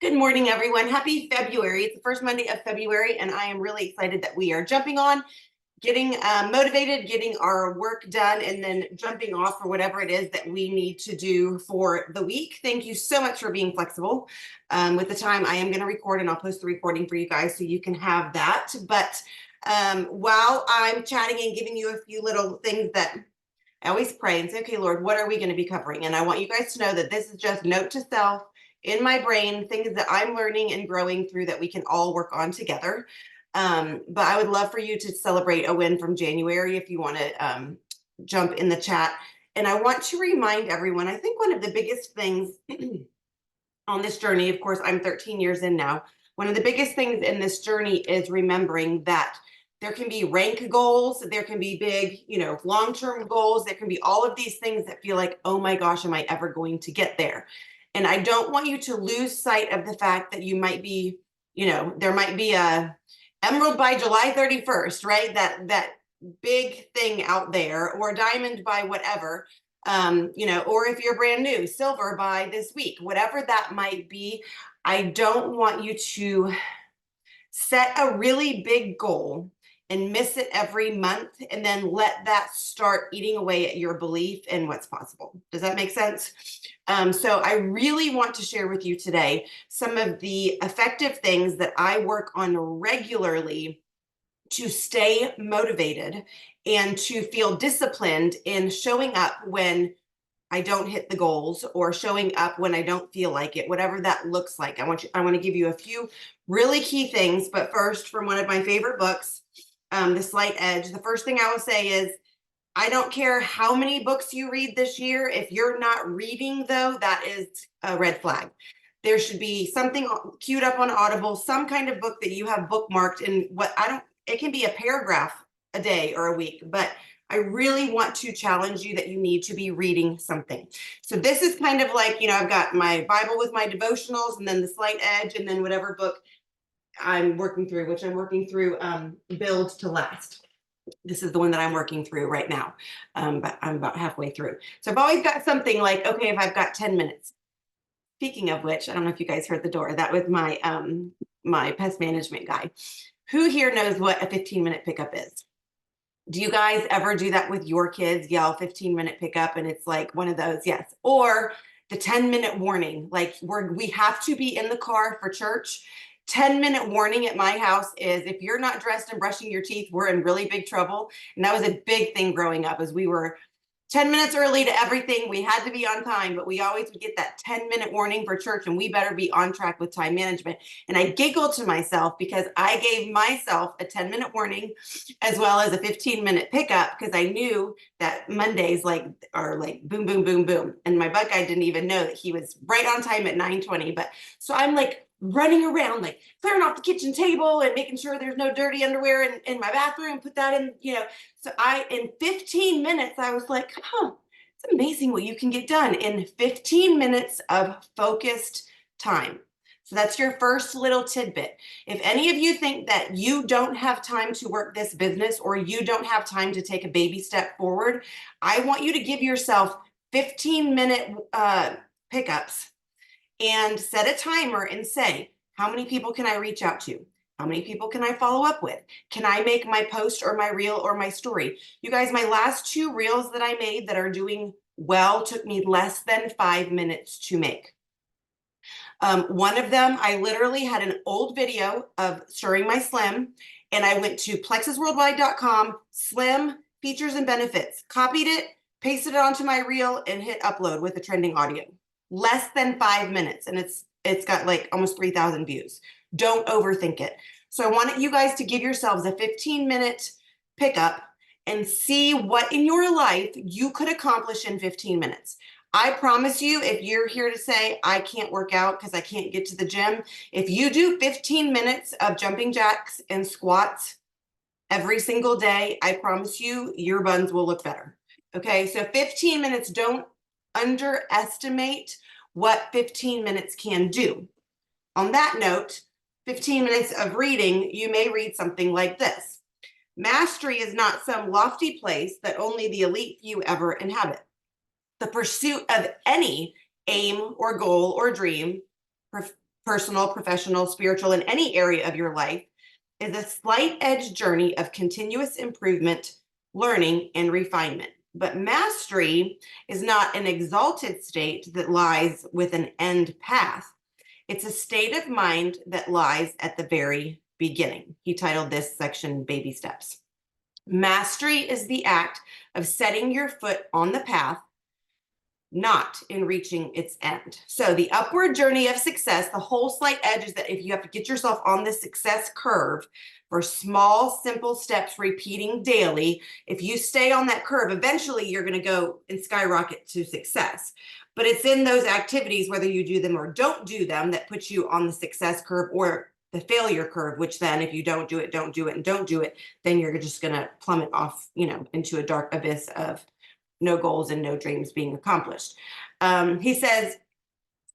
Good morning, everyone. Happy February. It's the first Monday of February, and I am really excited that we are jumping on, getting motivated, getting our work done, and then jumping off for whatever it is that we need to do for the week. Thank you so much for being flexible with the time. I am going to record, and I'll post the recording for you guys so you can have that. But while I'm chatting and giving you a few little things that I always pray and say, okay, Lord, what are we going to be covering? And I want you guys to know that this is just note to self in my brain, things that I'm learning and growing through that we can all work on together. But I would love for you to celebrate a win from January if you want to jump in the chat. And I want to remind everyone, I think one of the biggest things on this journey, of course, I'm 13 years in now. One of the biggest things in this journey is remembering that there can be rank goals, there can be big, long-term goals, there can be all of these things that feel like, oh my gosh, am I ever going to get there? And I don't want you to lose sight of the fact that you might be, there might be a emerald by July 31st, right? That big thing out there, or diamond by whatever, or if you're brand new, silver by this week, whatever that might be. I don't want you to set a really big goal and miss it every month and then let that start eating away at your belief in what's possible. Does that make sense? So I really want to share with you today some of the effective things that I work on regularly to stay motivated and to feel disciplined in showing up when I don't hit the goals, or showing up when I don't feel like it, whatever that looks like. I want to give you a few really key things, but first, from one of my favorite books, The Slight Edge. The first thing I will say is, I don't care how many books you read this year. If you're not reading, though, that is a red flag. There should be something queued up on Audible, some kind of book that you have bookmarked. And it can be a paragraph a day or a week, but I really want to challenge you that you need to be reading something. So this is kind of like, I've got my Bible with my devotionals, and then The Slight Edge, and then whatever book I'm working through, which I'm working through Build to Last. This is the one that I'm working through right now, but I'm about halfway through. So I've always got something like, okay, if I've got 10 minutes. Speaking of which, I don't know if you guys heard the door. That was my my pest management guy. Who here knows what a 15-minute pickup is? Do you guys ever do that with your kids? Yell 15-minute pickup, and it's like one of those, yes. Or the 10-minute warning, like we have to be in the car for church. 10-minute warning at my house is, if you're not dressed and brushing your teeth, we're in really big trouble. And that was a big thing growing up, as we were 10 minutes early to everything. We had to be on time, but we always would get that 10-minute warning for church, and we better be on track with time management. And I giggled to myself because I gave myself a 10-minute warning as well as a 15-minute pickup, because I knew that Mondays are like boom, boom, boom, boom. And my bug guy didn't even know that he was right on time at 9:20. But so I'm like running around, like clearing off the kitchen table and making sure there's no dirty underwear in my bathroom, put that in, So in 15 minutes, I was like, it's amazing what you can get done in 15 minutes of focused time. So that's your first little tidbit. If any of you think that you don't have time to work this business, or you don't have time to take a baby step forward, I want you to give yourself 15-minute pickups and set a timer and say, how many people can I reach out to? How many people can I follow up with? Can I make my post or my reel or my story? You guys, my last 2 reels that I made that are doing well took me less than 5 minutes to make. One of them, I literally had an old video of stirring my Slim, and I went to plexusworldwide.com, Slim features and benefits, copied it, pasted it onto my reel, and hit upload with the trending audio. Less than 5 minutes, and it's got like almost 3,000 views. Don't overthink it. So I want you guys to give yourselves a 15-minute pickup and see what in your life you could accomplish in 15 minutes. I promise you, if you're here to say, I can't work out because I can't get to the gym, if you do 15 minutes of jumping jacks and squats every single day, I promise you, your buns will look better. Okay, so 15 minutes, don't underestimate what 15 minutes can do. On that note, 15 minutes of reading, you may read something like this. Mastery is not some lofty place that only the elite few ever inhabit. The pursuit of any aim or goal or dream personal, professional, spiritual, in any area of your life, is a slight edge journey of continuous improvement, learning, and refinement. But mastery is not an exalted state that lies with an end path. It's a state of mind that lies at the very beginning. He titled this section Baby Steps. Mastery is the act of setting your foot on the path, not in reaching its end. So the upward journey of success, the whole slight edge is that if you have to get yourself on the success curve for small, simple steps repeating daily, if you stay on that curve, eventually you're going to go and skyrocket to success. But it's in those activities, whether you do them or don't do them, that puts you on the success curve or the failure curve, which then if you don't do it, then you're just going to plummet off, into a dark abyss of no goals and no dreams being accomplished. He says,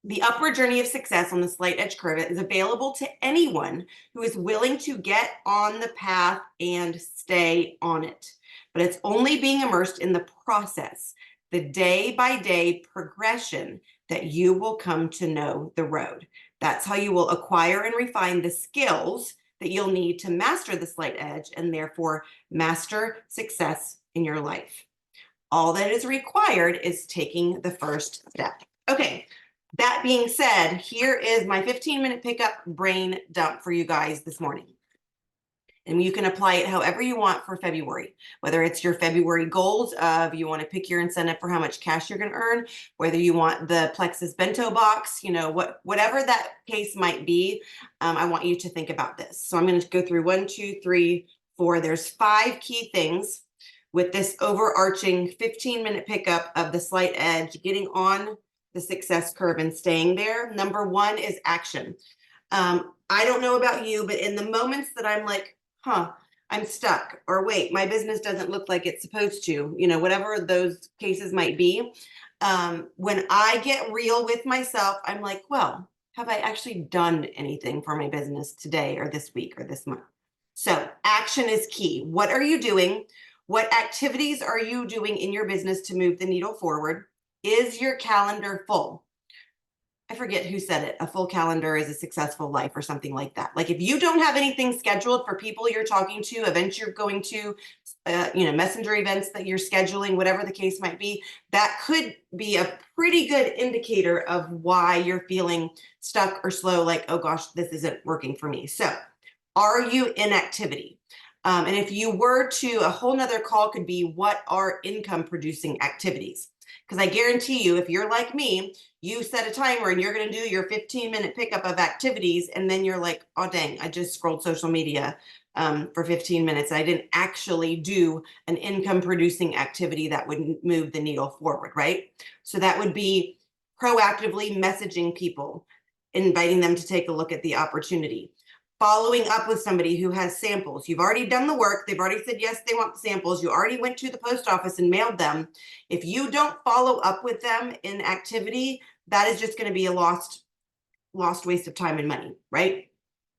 the upward journey of success on the slight edge curve is available to anyone who is willing to get on the path and stay on it. But it's only being immersed in the process, the day by day progression, that you will come to know the road. That's how you will acquire and refine the skills that you'll need to master the slight edge and therefore master success in your life. All that is required is taking the first step. Okay, that being said, here is my 15-minute pickup brain dump for you guys this morning. And you can apply it however you want for February, whether it's your February goals of you want to pick your incentive for how much cash you're going to earn, whether you want the Plexus bento box, whatever that case might be. I want you to think about this. So I'm going to go through 1, 2, 3, 4. There's 5 key things with this overarching 15-minute pickup of the slight edge, getting on the success curve and staying there. Number 1 is action. I don't know about you, but in the moments that I'm like, I'm stuck, or wait, my business doesn't look like it's supposed to, whatever those cases might be, when I get real with myself, I'm like, well, have I actually done anything for my business today or this week or this month? So action is key. What are you doing? What activities are you doing in your business to move the needle forward? Is your calendar full? I forget who said it. A full calendar is a successful life, or something like that. Like if you don't have anything scheduled for people you're talking to, events you're going to, messenger events that you're scheduling, whatever the case might be, that could be a pretty good indicator of why you're feeling stuck or slow, like, oh gosh, this isn't working for me. So are you in activity? And if you were to, a whole nother call could be, what are income producing activities? Because I guarantee you, if you're like me, you set a timer and you're going to do your 15-minute pickup of activities. And then you're like, oh, dang, I just scrolled social media for 15 minutes. I didn't actually do an income producing activity that would move the needle forward, right? So that would be proactively messaging people, inviting them to take a look at the opportunity. Following up with somebody who has samples. You've already done the work. They've already said, yes, they want the samples. You already went to the post office and mailed them. If you don't follow up with them in activity, that is just going to be a lost waste of time and money, right?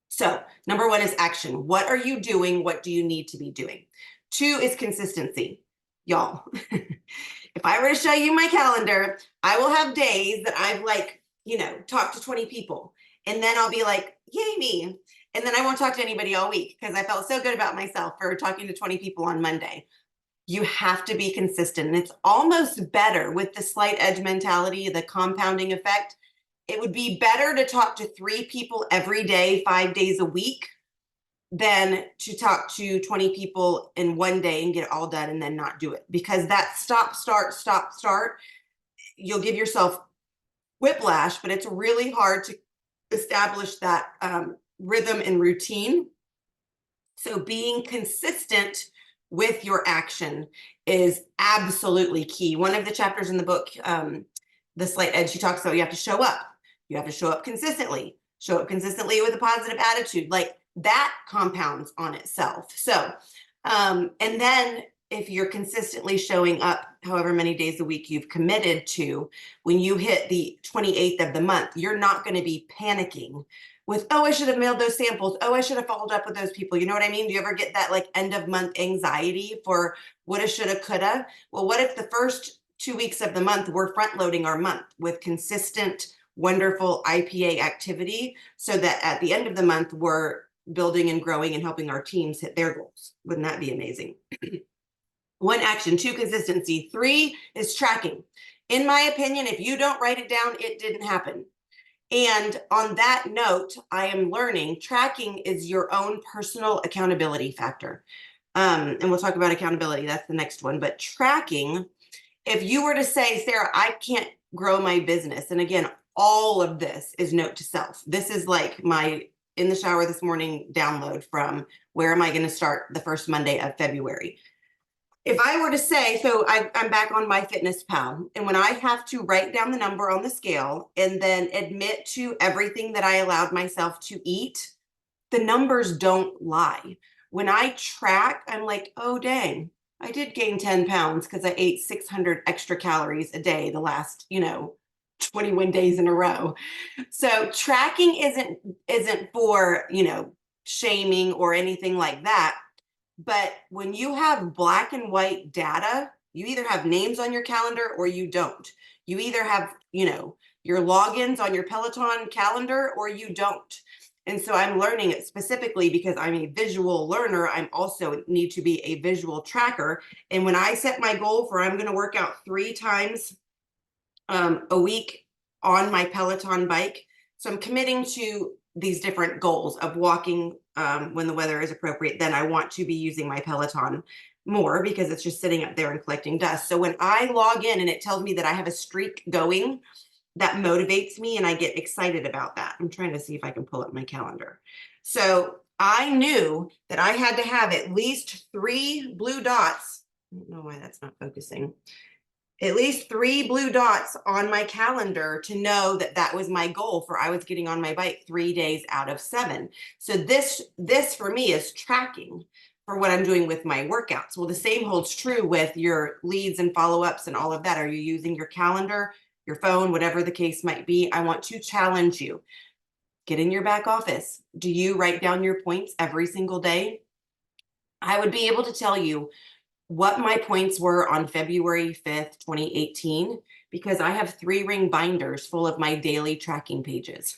So number 1 is action. What are you doing? What do you need to be doing? 2 is consistency. Y'all, if I were to show you my calendar, I will have days that I've talked to 20 people, and then I'll be like, yay me. And then I won't talk to anybody all week because I felt so good about myself for talking to 20 people on Monday. You have to be consistent. And it's almost better with the slight edge mentality, the compounding effect. It would be better to talk to 3 people every day, 5 days a week, than to talk to 20 people in one day and get it all done and then not do it. Because that stop, start, you'll give yourself whiplash, but it's really hard to establish that rhythm and routine. So being consistent with your action is absolutely key. One of the chapters in the book, The Slight Edge, she talks about you have to show up. You have to show up consistently. Show up consistently with a positive attitude. Like that compounds on itself. So, and then if you're consistently showing up however many days a week you've committed to, when you hit the 28th of the month, you're not going to be panicking with, oh, I should have mailed those samples. Oh, I should have followed up with those people. You know what I mean? Do you ever get that end of month anxiety for woulda, shoulda, coulda? Well, what if the first 2 weeks of the month we're front loading our month with consistent wonderful IPA activity so that at the end of the month, we're building and growing and helping our teams hit their goals. Wouldn't that be amazing? 1, action. 2, consistency. 3 is tracking. In my opinion, if you don't write it down, it didn't happen. And on that note, I am learning tracking is your own personal accountability factor. And we'll talk about accountability. That's the next one. But tracking, if you were to say, Sarah, I can't grow my business. And again, all of this is note to self. This is like my in the shower this morning download from where am I going to start the first Monday of February. If I were to say, so I'm back on MyFitnessPal, and when I have to write down the number on the scale and then admit to everything that I allowed myself to eat, the numbers don't lie. When I track, I'm like, oh, dang, I did gain 10 pounds because I ate 600 extra calories a day the last, 21 days in a row. So tracking isn't for, shaming or anything like that. But when you have black and white data, you either have names on your calendar or you don't. You either have, your logins on your Peloton calendar or you don't. And so I'm learning it specifically because I'm a visual learner. I'm also need to be a visual tracker. And when I set my goal for I'm going to work out 3 times a week on my Peloton bike, so I'm committing to these different goals of walking when the weather is appropriate, then I want to be using my Peloton more because it's just sitting up there and collecting dust. So when I log in and it tells me that I have a streak going, that motivates me and I get excited about that. I'm trying to see if I can pull up my calendar. So I knew that I had to have at least 3 blue dots. I don't know why that's not focusing. At least 3 blue dots on my calendar to know that that was my goal for I was getting on my bike 3 days out of 7. So this for me is tracking for what I'm doing with my workouts. Well, the same holds true with your leads and follow-ups and all of that. Are you using your calendar, your phone, whatever the case might be? I want to challenge you. Get in your back office. Do you write down your points every single day? I would be able to tell you what my points were on February 5th, 2018, because I have 3-ring binders full of my daily tracking pages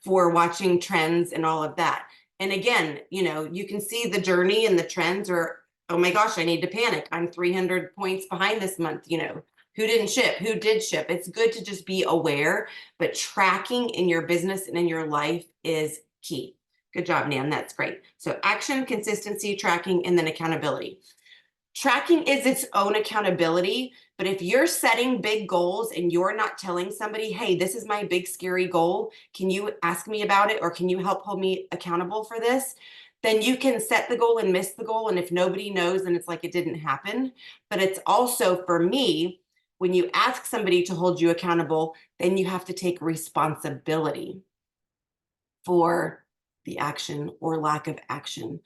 for watching trends and all of that. And again, you can see the journey and the trends or, oh my gosh, I need to panic. I'm 300 points behind this month. Who didn't ship, who did ship. It's good to just be aware, but tracking in your business and in your life is key. Good job, Nan. That's great. So action, consistency, tracking, and then accountability. Tracking is its own accountability, but if you're setting big goals and you're not telling somebody, hey, this is my big scary goal, can you ask me about it or can you help hold me accountable for this? Then you can set the goal and miss the goal. And if nobody knows, then it's like it didn't happen. But it's also for me, when you ask somebody to hold you accountable, then you have to take responsibility for the action or lack of action.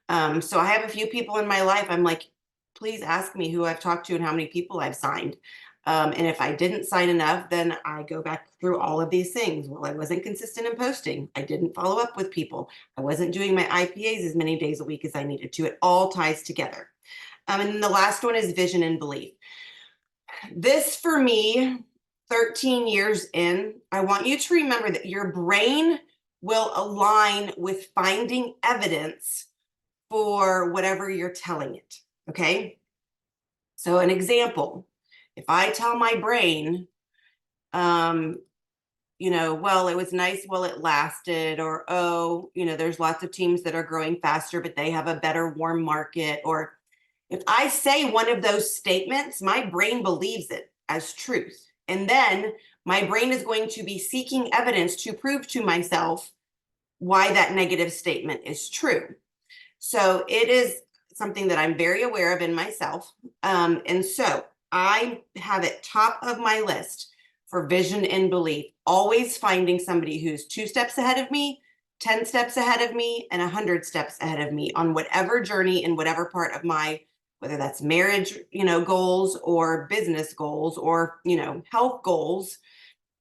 So I have a few people in my life, I'm like, please ask me who I've talked to and how many people I've signed. And if I didn't sign enough, then I go back through all of these things. Well, I wasn't consistent in posting. I didn't follow up with people. I wasn't doing my IPAs as many days a week as I needed to. It all ties together. And then the last one is vision and belief. This for me, 13 years in, I want you to remember that your brain will align with finding evidence for whatever you're telling it. Okay. So an example, if I tell my brain, well, it was nice while it lasted, or, oh, there's lots of teams that are growing faster, but they have a better warm market. Or if I say one of those statements, my brain believes it as truth. And then my brain is going to be seeking evidence to prove to myself why that negative statement is true. So it is something that I'm very aware of in myself. And so I have it top of my list for vision and belief, always finding somebody who's 2 steps ahead of me, 10 steps ahead of me, and 100 steps ahead of me on whatever journey in whatever part of my, whether that's marriage, goals or business goals or, health goals,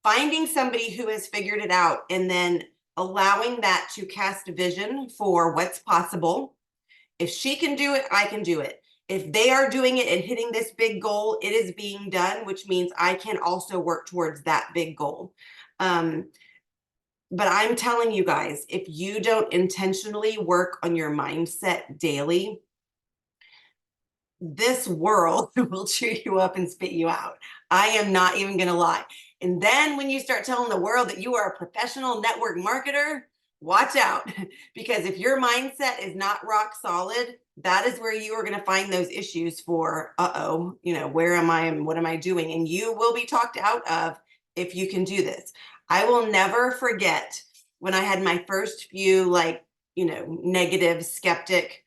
finding somebody who has figured it out and then allowing that to cast vision for what's possible. If she can do it, I can do it. If they are doing it and hitting this big goal, it is being done, which means I can also work towards that big goal. But I'm telling you guys, if you don't intentionally work on your mindset daily, this world will chew you up and spit you out. I am not even going to lie. And then when you start telling the world that you are a professional network marketer, watch out. Because if your mindset is not rock solid, that is where you are going to find those issues for, where am I and what am I doing? And you will be talked out of if you can do this. I will never forget when I had my first few, negative skeptic.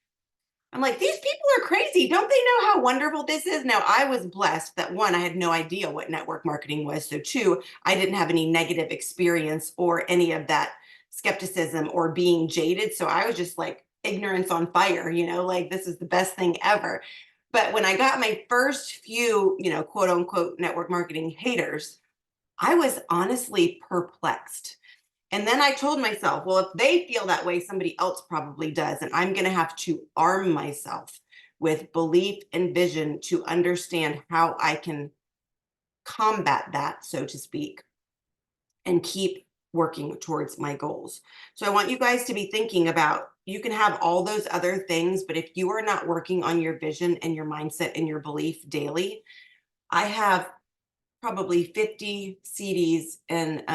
I'm like, these people are crazy. Don't they know how wonderful this is? Now, I was blessed that one, I had no idea what network marketing was. So two, I didn't have any negative experience or any of that skepticism or being jaded. So I was just like ignorance on fire, like this is the best thing ever. But when I got my first few, quote unquote network marketing haters, I was honestly perplexed. And then I told myself, well, if they feel that way, somebody else probably does. And I'm going to have to arm myself with belief and vision to understand how I can combat that, so to speak, and keep working towards my goals. So I want you guys to be thinking about, you can have all those other things, but if you are not working on your vision and your mindset and your belief daily, I have probably 50 CDs and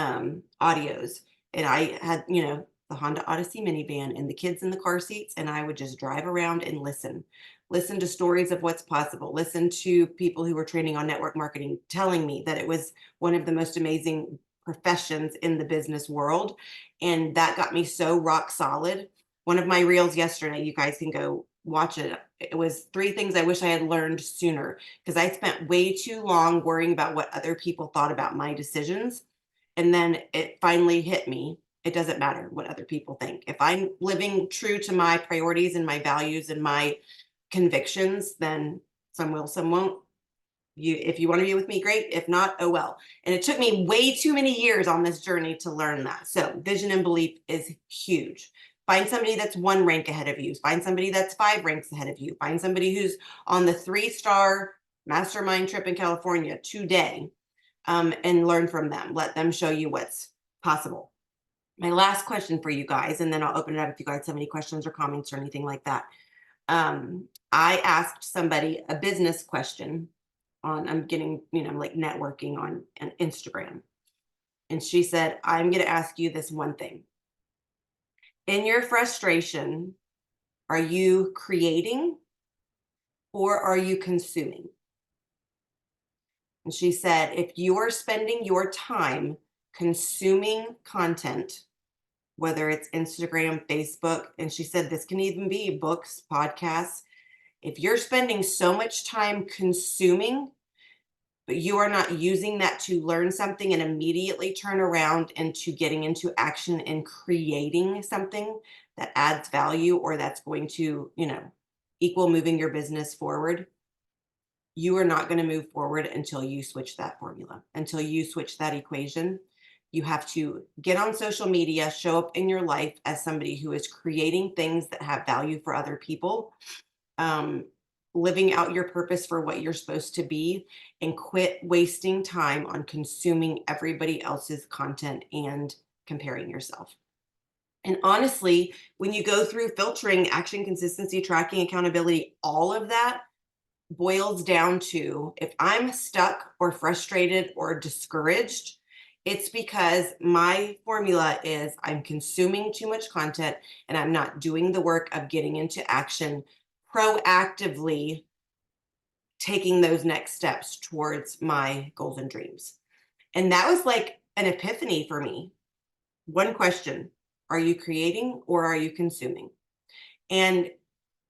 audios. And I had, the Honda Odyssey minivan and the kids in the car seats. And I would just drive around and listen to stories of what's possible, listen to people who were training on network marketing, telling me that it was one of the most amazing professions in the business world. And that got me so rock solid. One of my reels yesterday, you guys can go watch it. It was 3 things I wish I had learned sooner, because I spent way too long worrying about what other people thought about my decisions. And then it finally hit me. It doesn't matter what other people think. If I'm living true to my priorities and my values and my convictions, then some will, some won't. If you want to be with me, great. If not, oh well. And it took me way too many years on this journey to learn that. So vision and belief is huge. Find somebody that's 1 rank ahead of you. Find somebody that's 5 ranks ahead of you. Find somebody who's on the 3-star mastermind trip in California today, and learn from them. Let them show you what's possible. My last question for you guys, and then I'll open it up if you guys have any questions or comments or anything like that. I asked somebody a business question I'm getting, like networking on Instagram. And she said, I'm going to ask you this one thing. In your frustration, are you creating or are you consuming? And she said, if you are spending your time consuming content, whether it's Instagram, Facebook, and she said this can even be books, podcasts. If you're spending so much time consuming, but you are not using that to learn something and immediately turn around into getting into action and creating something that adds value or that's going to, equal moving your business forward, you are not going to move forward until you switch that formula, until you switch that equation. You have to get on social media, show up in your life as somebody who is creating things that have value for other people, living out your purpose for what you're supposed to be, and quit wasting time on consuming everybody else's content and comparing yourself. And honestly, when you go through filtering, action, consistency, tracking, accountability, all of that boils down to, if I'm stuck or frustrated or discouraged, it's because my formula is I'm consuming too much content and I'm not doing the work of getting into action, proactively taking those next steps towards my goals and dreams. And that was like an epiphany for me. One question: are you creating or are you consuming? And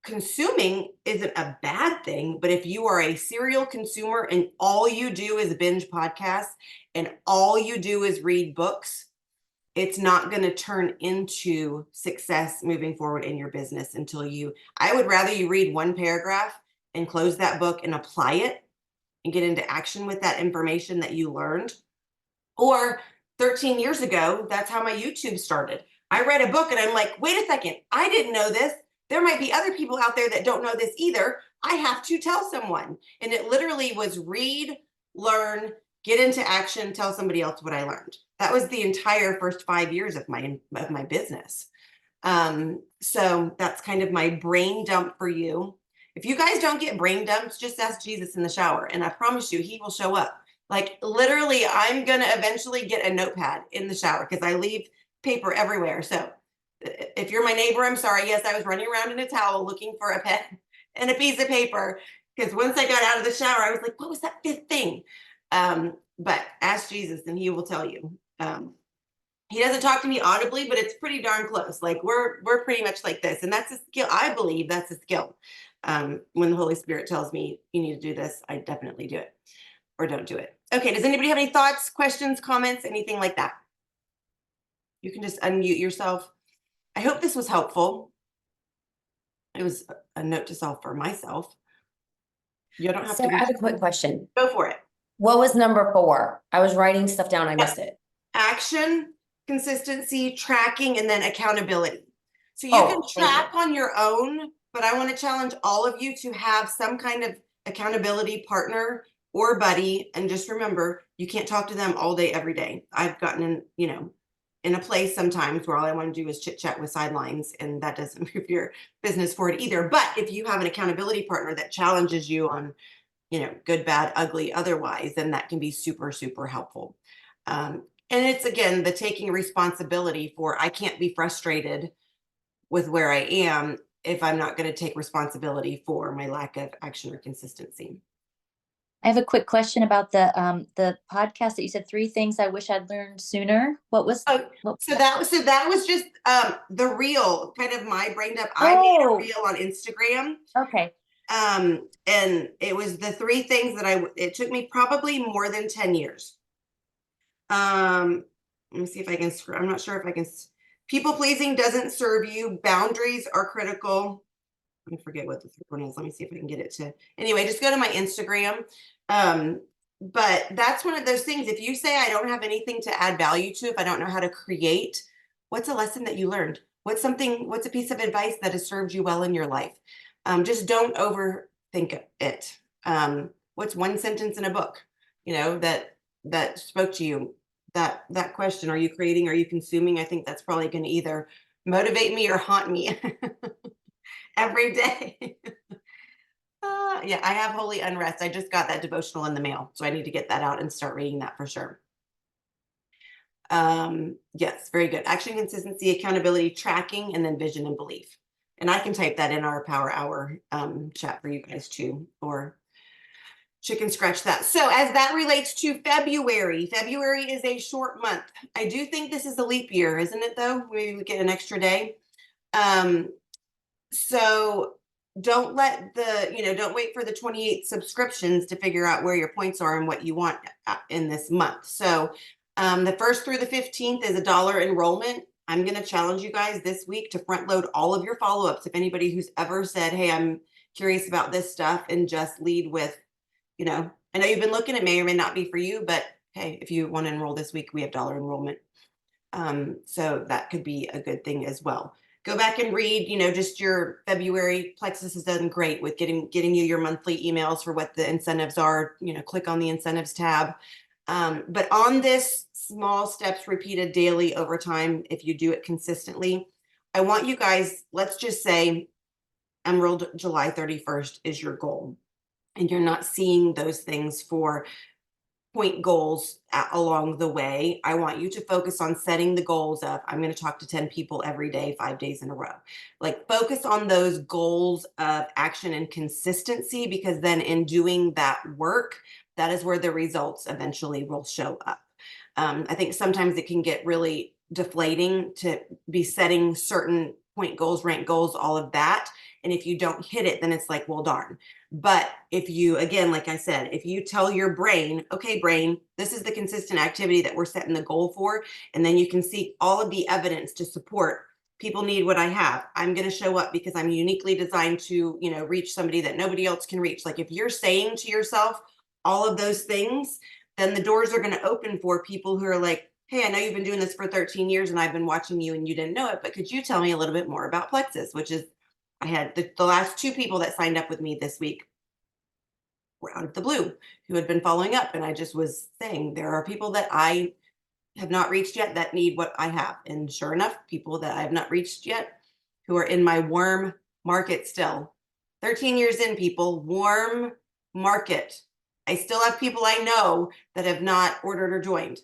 consuming isn't a bad thing, but if you are a serial consumer and all you do is binge podcasts and all you do is read books, it's not going to turn into success moving forward in your business I would rather you read 1 paragraph and close that book and apply it and get into action with that information that you learned. Or 13 years ago, that's how my YouTube started. I read a book and I'm like, wait a second, I didn't know this. There might be other people out there that don't know this either. I have to tell someone. And it literally was read, learn, get into action, tell somebody else what I learned. That was the entire first 5 years of my business. So that's kind of my brain dump for you. If you guys don't get brain dumps, just ask Jesus in the shower, and I promise you, he will show up. Like literally, I'm gonna eventually get a notepad in the shower because I leave paper everywhere. So if you're my neighbor, I'm sorry. Yes, I was running around in a towel looking for a pen and a piece of paper because once I got out of the shower, I was like, what was that fifth thing? But ask Jesus and he will tell you. He doesn't talk to me audibly, but it's pretty darn close. Like we're pretty much like this, and that's a skill. I believe that's a skill. When the Holy Spirit tells me you need to do this, I definitely do it, or don't do it. Okay. Does anybody have any thoughts, questions, comments, anything like that? You can just unmute yourself. I hope this was helpful. It was a note to self for myself. You don't have Sarah, to I have a quick question. go for it. What was number 4? I was writing stuff down. I missed it. Action, consistency, tracking, and then accountability. So you can Thank you. track on your own, but I want to challenge all of you to have some kind of accountability partner or buddy. And just remember, you can't talk to them all day, every day. I've gotten in a place sometimes where all I want to do is chit chat with sidelines, and that doesn't move your business forward either. But if you have an accountability partner that challenges you on, good, bad, ugly, otherwise, then that can be super, super helpful. And it's again, the taking responsibility for, I can't be frustrated with where I am if I'm not going to take responsibility for my lack of action or consistency. I have a quick question about the podcast that you said 3 things I wish I'd learned sooner. What was So that was just the reel, kind of my brain dump. I made a reel on Instagram. Okay. And it was the 3 things that it took me probably more than 10 years. Let me see if I can I'm not sure if I can. People pleasing doesn't serve you. Boundaries are critical. I forget what the third one is. Let me see if I can get it to. Anyway, just go to my Instagram. But that's one of those things. If you say I don't have anything to add value to, if I don't know how to create, what's a lesson that you learned? What's a piece of advice that has served you well in your life? Just don't overthink it. What's one sentence in a book, that spoke to you? That question, are you creating, are you consuming? I think that's probably going to either motivate me or haunt me every day. Yeah, I have Holy Unrest. I just got that devotional in the mail, so I need to get that out and start reading that for sure. Yes, very good. Action, consistency, accountability, tracking, and then vision and belief. And I can type that in our Power Hour chat for you guys too, or chicken scratch that. So as that relates to February is a short month. I do think this is a leap year, isn't it though? Maybe we get an extra day. So don't don't wait for the 28 subscriptions to figure out where your points are and what you want in this month. So the 1st through the 15th is $1 enrollment. I'm going to challenge you guys this week to front load all of your follow-ups. If anybody who's ever said, hey, I'm curious about this stuff, and just lead with, I know you've been looking, it may or may not be for you, but hey, if you want to enroll this week, we have $1 enrollment. So that could be a good thing as well. Go back and read, just your February. Plexus has done great with getting you your monthly emails for what the incentives are. Click on the incentives tab. But on this, small steps repeated daily over time, if you do it consistently, I want you guys, let's just say Emerald July 31st is your goal, and you're not seeing those things for point goals along the way. I want you to focus on setting the goals of, I'm going to talk to 10 people every day, 5 days in a row. Like focus on those goals of action and consistency, because then in doing that work, that is where the results eventually will show up. I think sometimes it can get really deflating to be setting certain point goals, rank goals, all of that. And if you don't hit it, then it's like, well, darn. But if you, again, like I said, if you tell your brain, okay, brain, this is the consistent activity that we're setting the goal for, and then you can see all of the evidence to support, people need what I have. I'm going to show up because I'm uniquely designed to, reach somebody that nobody else can reach. Like if you're saying to yourself all of those things, then the doors are going to open for people who are like, hey, I know you've been doing this for 13 years and I've been watching you and you didn't know it, but could you tell me a little bit more about Plexus? Which is, I had the last 2 people that signed up with me this week were out of the blue, who had been following up. And I just was saying, there are people that I have not reached yet that need what I have. And sure enough, people that I have not reached yet who are in my warm market still. 13 years in, people, warm market. I still have people I know that have not ordered or joined.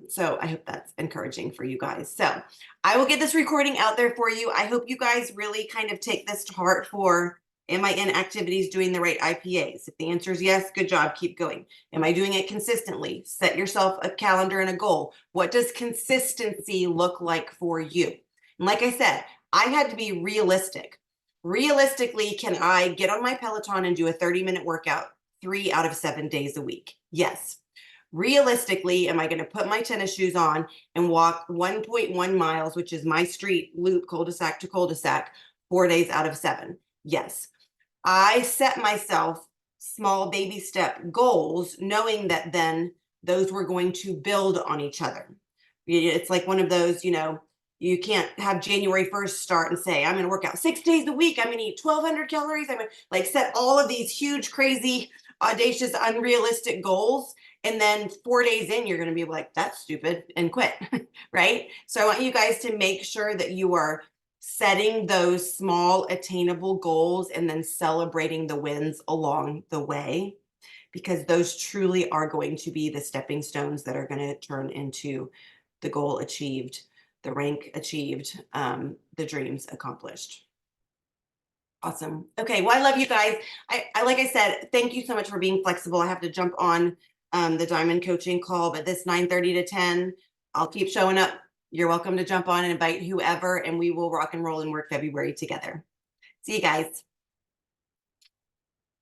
So I hope that's encouraging for you guys. So I will get this recording out there for you. I hope you guys really kind of take this to heart for, am I in activities doing the right IPAs? If the answer is yes, good job, keep going. Am I doing it consistently? Set yourself a calendar and a goal. What does consistency look like for you? And like I said, I had to be realistic. Realistically, can I get on my Peloton and do a 30-minute workout 3 out of 7 days a week? Yes. Realistically, am I going to put my tennis shoes on and walk 1.1 miles, which is my street loop, cul-de-sac to cul-de-sac, 4 days out of 7? Yes. I set myself small baby step goals, knowing that then those were going to build on each other. It's like one of those, you can't have January 1st start and say, I'm going to work out 6 days a week. I'm going to eat 1,200 calories. I'm going to like set all of these huge, crazy, audacious, unrealistic goals. And then 4 days in, you're going to be like, that's stupid, and quit, right? So I want you guys to make sure that you are setting those small attainable goals and then celebrating the wins along the way, because those truly are going to be the stepping stones that are going to turn into the goal achieved, the rank achieved, the dreams accomplished. Awesome. Okay. Well, I love you guys. I like I said, thank you so much for being flexible. I have to jump on the Diamond coaching call, but this 9:30 to 10, I'll keep showing up. You're welcome to jump on and invite whoever, and we will rock and roll and work February together. See you guys.